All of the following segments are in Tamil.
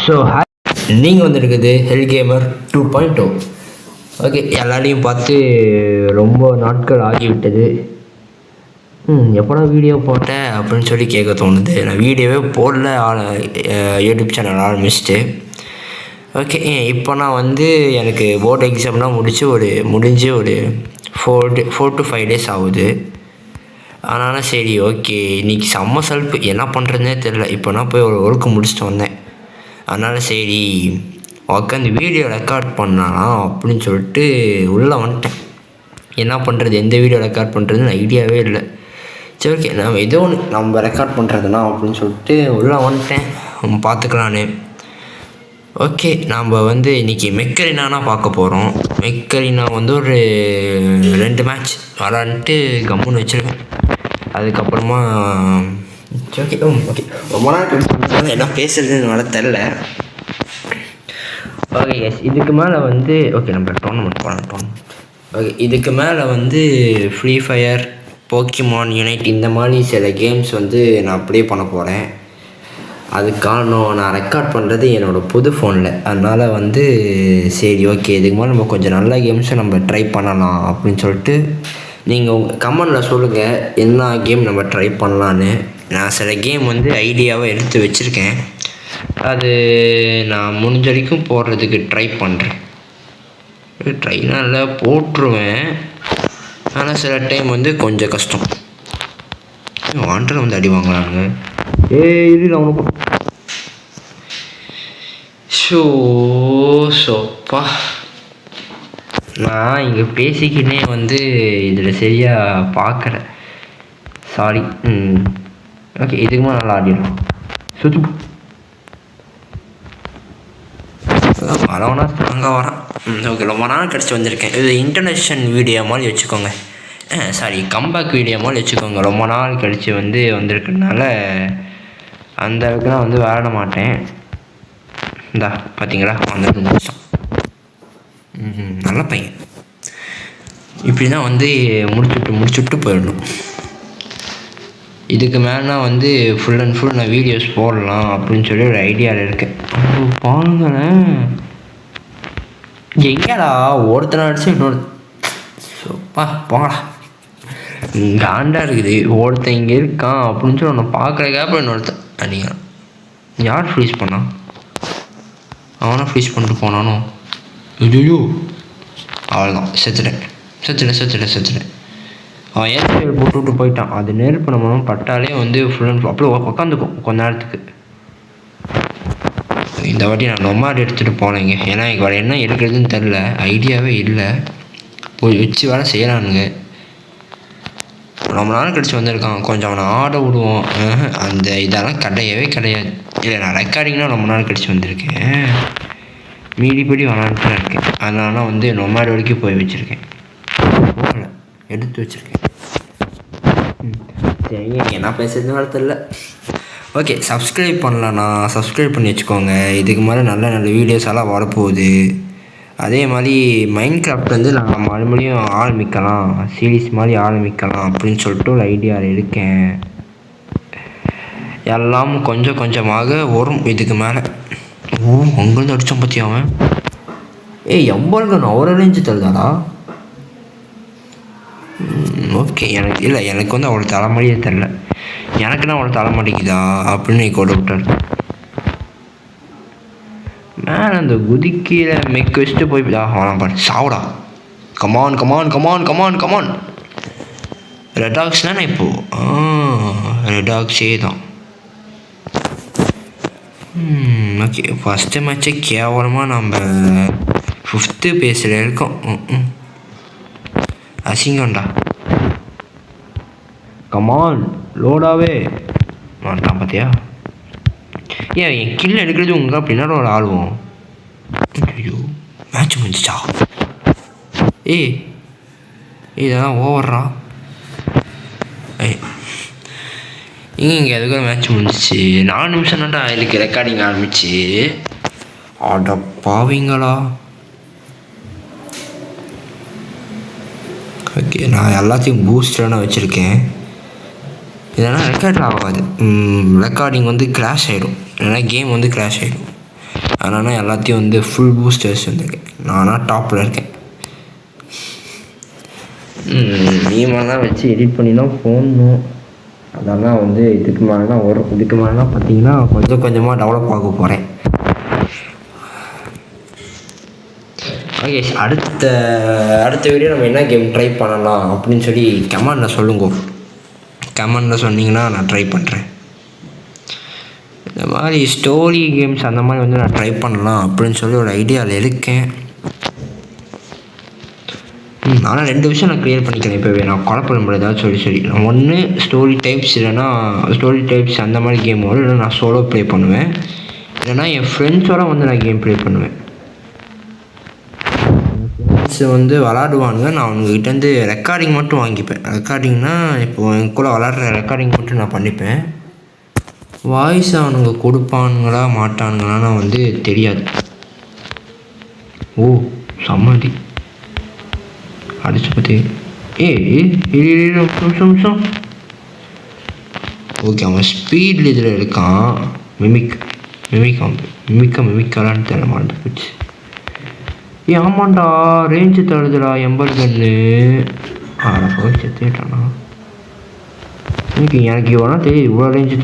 ஸோ ஹாய், நீங்கள் வந்துருக்குது ஹெல் கேமர் 2.0. ஓகே, எல்லாரையும் பார்த்து ரொம்ப நாட்கள் ஆகிவிட்டது. எப்போனா வீடியோ போட்டேன் அப்படின்னு சொல்லி கேட்க தோணுது. நான் வீடியோவே போடல, யூடியூப் சேனல் ஆரம்பிச்சிட்டு. ஓகே, இப்போ நான் வந்து எனக்கு போர்டு எக்ஸாம்லாம் முடிஞ்சு ஒரு 4 to 5 days ஆகுது. அதனால் சரி, ஓகே, இன்றைக்கி செம்ம சல்ப்பு, என்ன பண்ணுறதுனே தெரில. இப்போ நான் போய் ஒரு ஒர்க்கு முடிச்சுட்டு வந்தேன். அதனால் சரி உட்காந்து வீடியோ ரெக்கார்ட் பண்ணலாம் அப்படின்னு சொல்லிட்டு உள்ளே வந்துட்டேன். என்ன பண்ணுறது, எந்த வீடியோ ரெக்கார்ட் பண்ணுறதுன்னு ஐடியாவே இல்லை. சரி, ஓகே, நம்ம ரெக்கார்ட் பண்ணுறதுனா அப்படின்னு சொல்லிட்டு உள்ளே வந்துட்டேன். பார்த்துக்கலான்னு. ஓகே, நம்ம வந்து இன்றைக்கி மெக்கரினானா பார்க்க போகிறோம். மெக்கரினா வந்து ஒரு 2 மேட்ச் விளாண்டுட்டு கம்முன்னு வச்சுருக்கேன். அதுக்கப்புறமா ஓகே ரொம்ப நாள் என்ன பேசுறதுன்னு வர தெரில. ஓகே எஸ், இதுக்கு மேலே வந்து நம்ம டோர்னமெண்ட் போகலாம். ஓகே, இதுக்கு மேலே வந்து ஃப்ரீ ஃபயர், போக்கிமான் யுனைட் இந்த மாதிரி சில கேம்ஸ் வந்து நான் அப்படியே பண்ண போகிறேன். அதுக்கு காரணம், நான் ரெக்கார்ட் பண்ணுறது என்னோடய புது ஃபோனில். அதனால் வந்து சரி, ஓகே, இதுக்கு மேலே நம்ம கொஞ்சம் நல்ல கேம்ஸை நம்ம ட்ரை பண்ணலாம் அப்படின்னு சொல்லிட்டு நீங்கள் கமெண்டில் சொல்லுங்கள் என்ன கேம் நம்ம ட்ரை பண்ணலான்னு. நான் சில கேம் வந்து ஐடியாவை எடுத்து வச்சுருக்கேன். அது நான் முடிஞ்ச வரைக்கும் போடுறதுக்கு ட்ரை பண்ணுறேன். ட்ரைனால் போட்டுருவேன், ஆனால் சில டைம் வந்து கொஞ்சம் கஷ்டம். வாண்டர் வந்து அடி வாங்கலாங்க. இது அவனுக்கு ஷோப்பா. நான் இங்கே பேசிக்கினே வந்து இதில் சரியாக பார்க்குறேன். சாரி. ஓகே, இதுக்குமா நல்லா ஆடிடும். சுத்து வரவனா ஸ்ட்ராங்காக வரான். ஓகே, ரொம்ப நாள் கிடச்சி வந்திருக்கேன். இது இன்டர்நேஷ்னல் வீடியோ மாதிரி வச்சுக்கோங்க. சாரி, கம்பேக் வீடியோ மாதிரி வச்சுக்கோங்க. ரொம்ப நாள் கழித்து வந்திருக்கிறதுனால அந்த அளவுக்குலாம் வந்து விளாட மாட்டேன். இந்தா பார்த்தீங்களா, 12 நிமிஷம். நல்ல பையன். இப்படி தான் வந்து முடிச்சுட்டு போயிடணும். இதுக்கு மேலே வந்து ஃபுல் அண்ட் ஃபுல் நான் வீடியோஸ் போடலாம் அப்படின்னு சொல்லி ஒரு ஐடியாவில் இருக்கேன். பாருங்களேன், எங்கடா ஒருத்தனை அடிச்சு இன்னொரு போடா காண்டா இருக்குது. ஒருத்தன் இங்கே இருக்கான் அப்படின்னு சொல்லி ஒன்று பார்க்குறக்கா அப்புறம் இன்னொருத்தன் அடிக்கிறான். யார் ஃப்ரீஸ் பண்ணான்? அவனை ஃப்ரீஸ் பண்ணிட்டு போனானோ? ஐயோ, அவ்வளோதான், செத்துட்டேன். அவன் ஏர்ஃபேல் போட்டு போயிட்டான். அது நெருப்பு நம்ம பட்டாலே வந்து ஃபுல் அண்ட் ஃபுல் அப்படியே உட்காந்துக்கும் கொஞ்ச நேரத்துக்கு. இந்த வாட்டி நான் நொமாட் எடுத்துகிட்டு போனேங்க. ஏன்னா எனக்கு வேறு என்ன எடுக்கிறதுன்னு தெரில, ஐடியாவே இல்லை. போய் வச்சு வேலை செய்யலானுங்க. ரொம்ப நாள் கழிச்சு வந்திருக்கான், கொஞ்சம் அவனை ஆட விடுவோம். அந்த இதெல்லாம் கிடையவே கிடையாது. இல்லை, நான் ரெக்கார்டிங்னால் ரொம்ப நாள் கழிச்சு வந்திருக்கேன். மீடிப்படி விளாண்டுட்டு இருக்கேன். அதனால வந்து நொமாட் வரைக்கும் போய் வச்சுருக்கேன். போகல, எடுத்து வச்சுருக்கேன். சரிங்க, என்ன பேசுறதுன்னு வர தெரியல. ஓகே, சப்ஸ்கிரைப் பண்ணலண்ணா சப்ஸ்கிரைப் பண்ணி வச்சுக்கோங்க. இதுக்கு மேலே நல்ல வீடியோஸ் எல்லாம் வரப்போகுது. அதே மாதிரி மைண்ட் கிராஃப்ட் வந்து நான் மறுபடியும் ஆரம்பிக்கலாம், சீரீஸ் மாதிரி ஆரம்பிக்கலாம் அப்படின்னு சொல்லிட்டு ஒரு ஐடியாவில் இருக்கேன். எல்லாம் கொஞ்சம் கொஞ்சமாக வரும் இதுக்கு மேலே. அங்கேருந்து அடித்தான் பற்றி அவன். எவ்வளோ நான் ஒரு ரேஞ்சு தருதாடா. ஓகே, எனக்கு வந்து அவ்வளோ தலைமொழியே தெரில. எனக்குன்னா அவ்வளோ தலைமாட்டிக்குதா அப்படின்னு கொண்டு விட்டார். மேலே அந்த குதிக்கீரை மெக்கு வச்சுட்டு போய் அவன் பாரு சாவுடா. கமான். ரெடாக்ஸ் தானே இப்போது? ரெடாக்ஸே தான். ஓகே, ஃபஸ்ட்டு மேட்ச்சே கேவலமாக நம்ம 5th பேஸில் இருக்கோம். அசிங்கம்டா. கமான், லோடாவே மாட்டான் பார்த்தியா? என் கில்ல எடுக்கிறது உங்களுக்கு அப்படின்னா ஒரு ஆளுவோம். ஐயோ, மேட்ச் முடிஞ்சிச்சா? இதெல்லாம் ஓவர்றா. இங்கே எதுக்கு மேட்ச் முடிஞ்சிச்சு? 4 நிமிஷம் தான்டா இதுக்கு ரெக்கார்டிங் ஆரம்பிச்சு. ஆட பாவீங்களா. ஓகே, நான் எல்லாத்தையும் பூஸ்டரான வச்சுருக்கேன். இதெல்லாம் ரெக்கார்ட் ஆகாது. ரெக்கார்டிங் வந்து கிராஷ் ஆகிடும், இல்லைனா கேம் வந்து கிராஷ் ஆகிடும். அதனால் எல்லாத்தையும் வந்து ஃபுல் பூஸ்ட் வச்சு வந்திருக்கேன். நானாக டாப்பில் இருக்கேன். மீமெல்லாம் வச்சு எடிட் பண்ணி தான் போடணும். அதெல்லாம் வந்து இதுக்கு மேலே தான் வரும். இதுக்கு மேலே தான் பார்த்தீங்கன்னா கொஞ்சம் கொஞ்சமாக டெவலப் ஆக போகிறேன். ஓகே, அடுத்த வீடியோ நம்ம என்ன கேம் ட்ரை பண்ணலாம் அப்படின்னு சொல்லி கமெண்டில் சொல்லுங்க. கமெண்டில் சொன்னீங்கன்னா நான் ட்ரை பண்ணுறேன். இந்த மாதிரி ஸ்டோரி கேம்ஸ் அந்த மாதிரி வந்து நான் ட்ரை பண்ணலாம் அப்படின்னு சொல்லி ஒரு ஐடியாவில் இருக்கேன். ஆனால் 2 விஷயம் நான் க்ளியர் பண்ணிக்கிறேன் இப்போவே. நான் குழப்பம் முடியாது ஏதாவது சொல்லி நான் ஒன்று ஸ்டோரி டைப்ஸ், இல்லைனா ஸ்டோரி டைப்ஸ் அந்த மாதிரி கேம் வரும். இல்லைனா நான் சோலோ ப்ளே பண்ணுவேன். இல்லைனா என் ஃப்ரெண்ட்ஸோட வந்து நான் கேம் ப்ளே பண்ணுவேன். ஃப்ரெண்ட்ஸ் வந்து விளாடுவானுங்க, நான் அவங்ககிட்டேருந்து ரெக்கார்டிங் மட்டும் வாங்கிப்பேன். ரெக்கார்டிங்னா இப்போது என் கூட விளாட்ற ரெக்கார்டிங் மட்டும் நான் பண்ணிப்பேன். வாய்ஸ் அவனுங்க கொடுப்பானுங்களா மாட்டானுங்களான்னு வந்து தெரியாது. ஓ சம்மதி அடிச்சு பற்றி நிமிஷம். ஓகே, அவன் ஸ்பீடில் இதில் இருக்கான். மிமிக்காலான்னு தெரியல, மாட்டேன் போச்சு. ஆமாண்டா, ரேஞ்சு தருதுடா எம்பர் கன்று. போய் செத்துட்டானா? எனக்கு இவ்வளோ தெரியும், இவ்வளோ ரேஞ்சு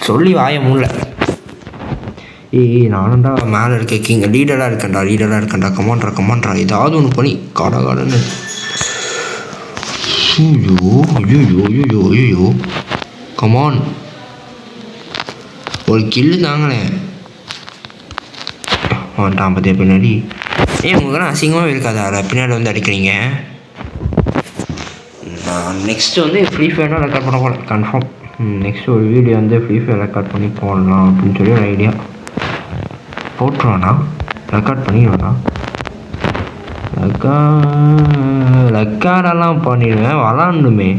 சொல்லி வாய முடியல. நானும்டா மேலே இருக்கேன், கிங்க லீடராக இருக்கேன்டா. கமாண்ட்ரா ஏதாவது ஒன்று பண்ணி காடன்னு. ஐயோ கமான், ஒரு கில்லு தாங்களேன். வந்துட்டான் பற்றிய பின்னாடி. உங்களுக்கெல்லாம் அசிங்கமாக இருக்காதா பின்னாடி வந்து அடிக்கிறீங்க? நான் நெக்ஸ்ட்டு வந்து ஃப்ரீ ஃபயர்னால் ரெக்கார்ட் பண்ண போகிறேன் கன்ஃபார்ம். நெக்ஸ்ட் ஒரு வீடியோ வந்து ஃப்ரீ ஃபயர் ரெக்கார்ட் பண்ணி போடலாம் அப்படின்னு சொல்லி ஒரு ஐடியா. போட்டுருவானா? ரெக்கார்ட் பண்ணிடுவானா? ரெக்கார்டெல்லாம் பண்ணிடுவேன். விளாடணுமே,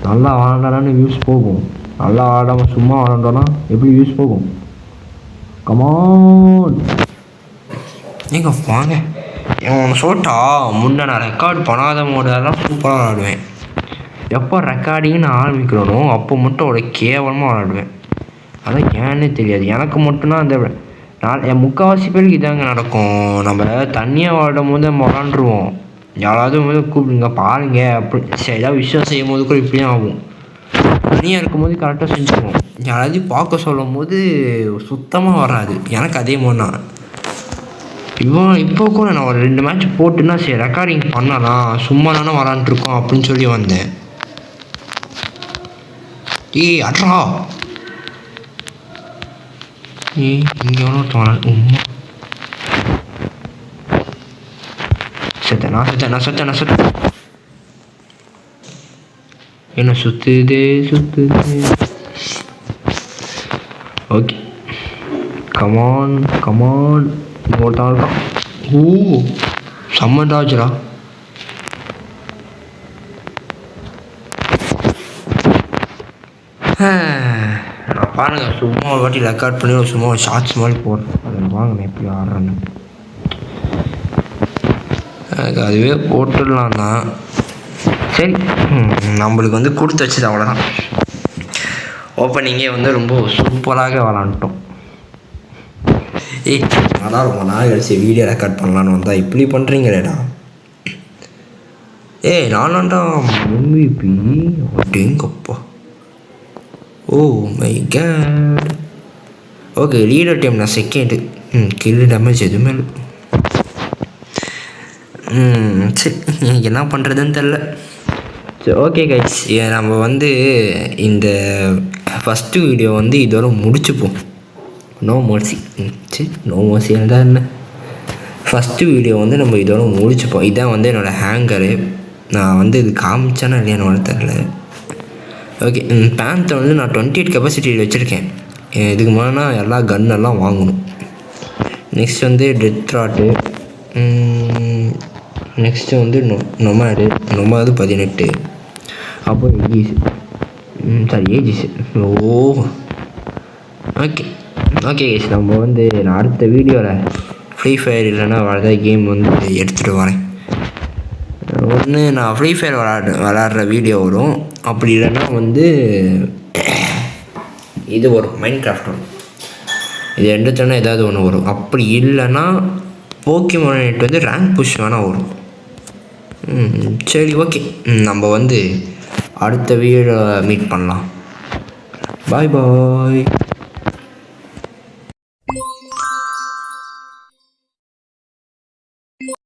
நல்லா விளாண்டானு வியூஸ் போகும். நல்லா விளாடாமல் சும்மா விளாண்டோன்னா எப்படி வியூஸ் போகும்? கமான் நீங்க வாங்க. ஒன்று சொல்லிட்டா, முன்னே நான் ரெக்கார்ட் பண்ணாத மோடெல்லாம் சூப்பராக விளாடுவேன். எப்போ ரெக்கார்டிங்னு ஆரம்பிக்கிறனோ அப்போ மட்டும் அவ்வளோ கேவலமாக விளாடுவேன். அதான் ஏன்னே தெரியாது. எனக்கு மட்டும்தான் அந்த என் முக்கால்வாசி பேருக்கு இதாங்க நடக்கும். நம்ம தனியாக விளாடும் போது நம்ம விளாண்டுருவோம். யாராவது வந்து கூப்பிடுங்க பாருங்க அப்படி சரி, ஏதாவது விஷயம் செய்யும் போது கூட இப்படியும் ஆகும். தனியாக இருக்கும்போது கரெக்டாக செஞ்சுக்குவோம். யாராவது பார்க்க சொல்லும் போது சுத்தமாக வராது. எனக்கு அதே மாதிரி தான். இப்போ கூட நான் ஒரு 2 மேட்ச் போட்டுன்னா சரி ரெக்கார்டிங் பண்ணலாம், சும்மா தானே விளாண்டுருக்கோம் அப்படின்னு சொல்லி வந்தேன். அட்ரா இங்கே எவ்வளோ தோணல் உண்மை. நான் செத்தேன். என்ன சுத்துது. ஓகே, கமான் ஒருத்தான் இருக்கான். செம்ம டாஜரா. நான் பாருங்க சும்மா ஒரு வாட்டி ரெக்கார்ட் பண்ணி சும்மா ஒரு ஷார்ட்ஸ் மாதிரி போடுறேன். அதை வாங்கினேன் எப்படி ஆடுறேன்னு. எனக்கு அதுவே போட்டுடலாம் தான். சரி, நம்மளுக்கு வந்து கொடுத்து வச்சது அவ்வளோதான். ஓப்பனிங்கே வந்து ரொம்ப சூப்பராக விளாண்டுட்டோம். அதான் ரொம்ப நாள் கழிச்சு வீடியோ ரெக்கார்ட் பண்ணலான்னு வந்தால் இப்படி பண்ணுறீங்களேடா. நானாண்டா MVP. அப்படிங்கப்பா. Oh my God. Okay, leader time நான் செகண்டு. கில்லு டேமேஜ் எதுவுமே இல்லை. சரி, எனக்கு என்ன பண்ணுறதுன்னு தெரில. சரி ஓகே கைஸ், நம்ம வந்து இந்த ஃபஸ்ட்டு வீடியோ வந்து இதோட முடிச்சுப்போம். No mercy. சரி, நோ மர்சி என்ன ஃபஸ்ட்டு வீடியோ வந்து நம்ம இதோட முடிச்சுப்போம். இதான் வந்து என்னோடய ஹேங்கரு. நான் வந்து இது காமிச்சேன்னா இல்லையான்னு தெரில. ஓகே, பேண்த்தை வந்து நான் 28 கெப்பாசிட்டியில் வச்சுருக்கேன். இதுக்கு மேலே எல்லா கன்னெல்லாம் வாங்கணும். நெக்ஸ்ட் வந்து டெத் ராட்டு. நெக்ஸ்ட்டு வந்து நொமாடு 18. அப்போ ஏஜிஸ். ஓகே கேஸ், நம்ம வந்து நான் அடுத்த வீடியோவில் ஃப்ரீ ஃபயர் இல்லைன்னா வேறு கேம் வந்து எடுத்துகிட்டு வரேன். ஒன்று நான் ஃப்ரீ ஃபயர் விளாட்ற வீடியோ வரும். அப்படி இல்லைன்னா வந்து இது வரும், மைன்கிராஃப்ட் வரும். இது ரெண்டுத்தானே ஏதாவது ஒன்று வரும். அப்படி இல்லைன்னா போக்கிமான் யூனிட் வந்து ரேங்க் புஷ் வேணால் வரும். சரி ஓகே, நம்ம வந்து அடுத்த வீடியோவில் மீட் பண்ணலாம். பாய் பாய்.